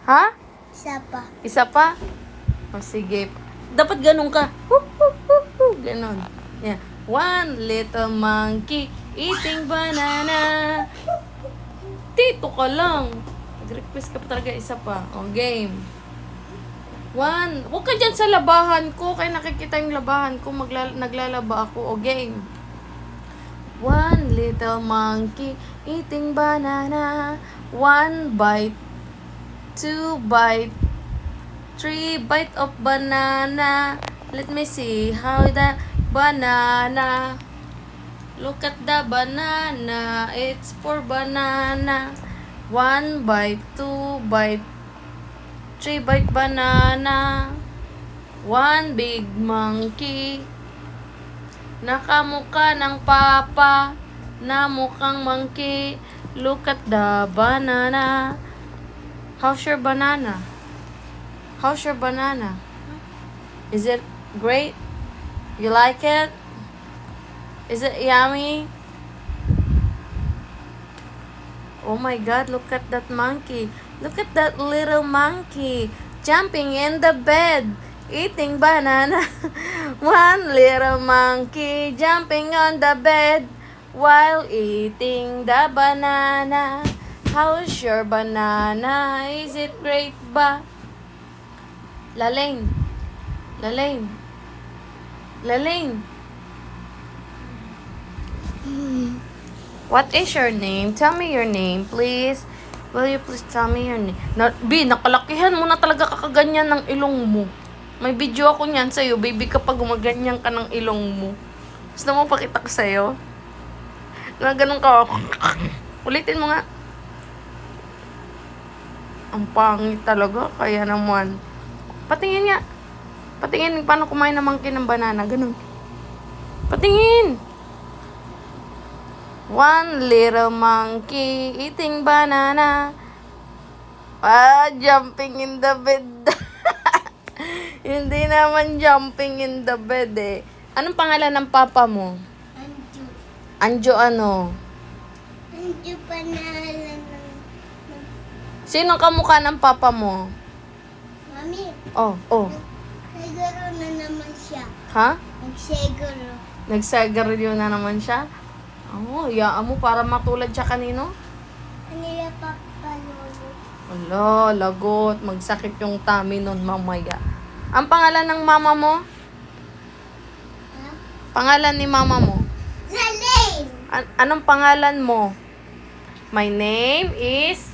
Ha? Isa pa. Isa pa? O sige. Dapat ganun ka. Hoo, hoo, hoo, hoo. Ganon. Yeah. One little monkey eating banana. Tito ka lang. Nag-request ka pa talaga isa pa. O, game. One. Huwag ka dyan sa labahan ko. Kaya nakikita yung labahan ko. Naglalaba ako. O, game. One little monkey eating banana. One bite. Two bite. Three bite of banana. Let me see how the banana. Look at the banana. It's for banana. One bite, two bite, three bite banana. One big monkey. Nakamukha ng papa na mukhang monkey. Look at the banana. How's your banana? How's your banana? Is it great? You like it? Is it yummy? Oh my God, look at that monkey. Look at that little monkey jumping in the bed, eating banana. One little monkey jumping on the bed while eating the banana. How's your banana? Is it great ba? Lalaine. Lalaine. Lalaine. What is your name? Tell me your name, please. Will you please tell me your name? Nakalakihan mo na talaga kakaganyan ng ilong mo. May video ako niyan sa'yo, baby, kapag gumaganyan ka ng ilong mo. Gusto mo pakita ko sa'yo? Na ganun ka. Ulitin mo nga. Ang pangit talaga, kaya naman. Patingin nga. Patingin paano kumain ng monkey ng banana. Ganun. Patingin. One little monkey eating banana. Jumping in the bed. Hindi naman jumping in the bed eh. Anong pangalan ng papa mo? Anju. Anjo ano? Anju pangalan ng... Sino kamukha ng papa mo? Mami, Oh. siguro na naman siya. Ha? Nagsiguro. Nagsagaryo na naman siya? Oo, hayaan mo para matulad siya kanino? Kanila papalolo. Ala, lagot. Magsakit yung tummy nun mamaya. Ang pangalan ng mama mo? Ha? Pangalan ni mama mo? Lalaine! Anong pangalan mo? My name is...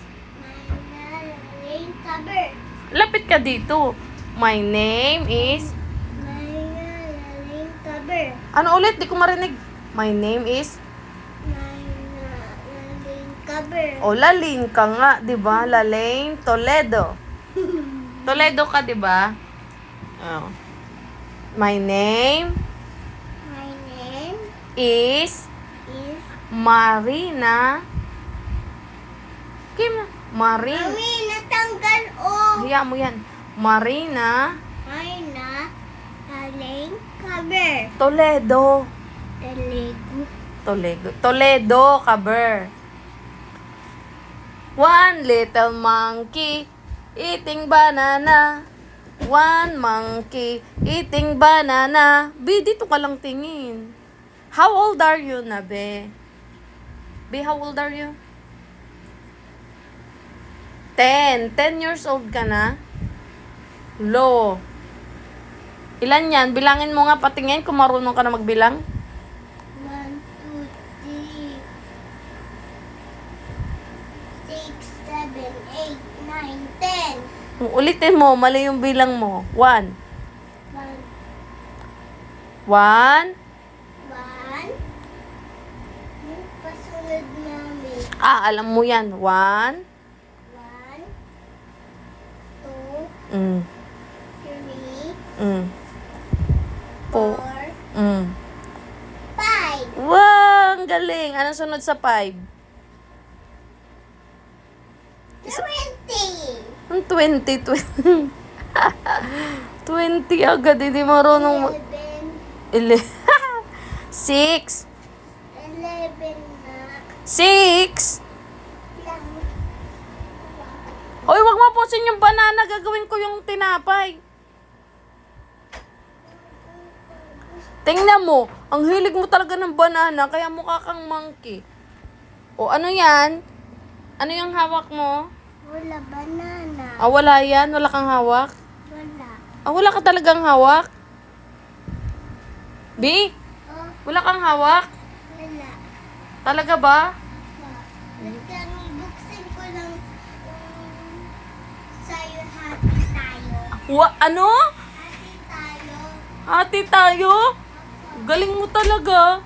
Lalaine cover. Lapit ka dito. My name is... Lalaine cover. Ano ulit? Di ko marinig. My name is... Lalaine cover. O, Lalaine ka nga, di ba? Lalaine Toledo. Toledo ka, di ba? Oh. My name My name is is... Marina. Kim, Marina. Mami, natanggal oh! Hiya mo yan. Marina Marina Lalaine cover. Toledo. Toledo, cover. One little monkey eating banana. One monkey eating banana. Be, dito ka lang tingin. How old are you na, Be? Be, how old are you? 10. 10 years old ka na? Lo. Ilan yan? Bilangin mo nga, patingin kung marunong ka na magbilang. 1, 2, 3, 6, 7, 8, 9, 10. Ulitin mo, mali yung bilang mo. 1. 1, 1. 1. Yung pasunod namin. Alam mo yan. 1. 1, 2, Mm. 3, Mm. 4, 4. Mm. 5. Wow, ang galing. Anong sunod sa 5? 20. Ang 20, 20. 20 agad. Hindi marunong 11. 6. 11 na 6. lang. Oy, wag mapusin yung banana. Gagawin ko yung tinapay. Tingnan mo. Ang hilig mo talaga ng banana, kaya mukha kang monkey. O, ano yan? Ano yung hawak mo? Wala banana. Ah, wala yan? Wala kang hawak? Wala. Ah, wala ka talagang hawak? B? Oh, Wala kang hawak? wala. Talaga ba? Basta buksan ko lang sa'yo happy tayo. Ano? Happy tayo. Hati tayo? Galing mo talaga.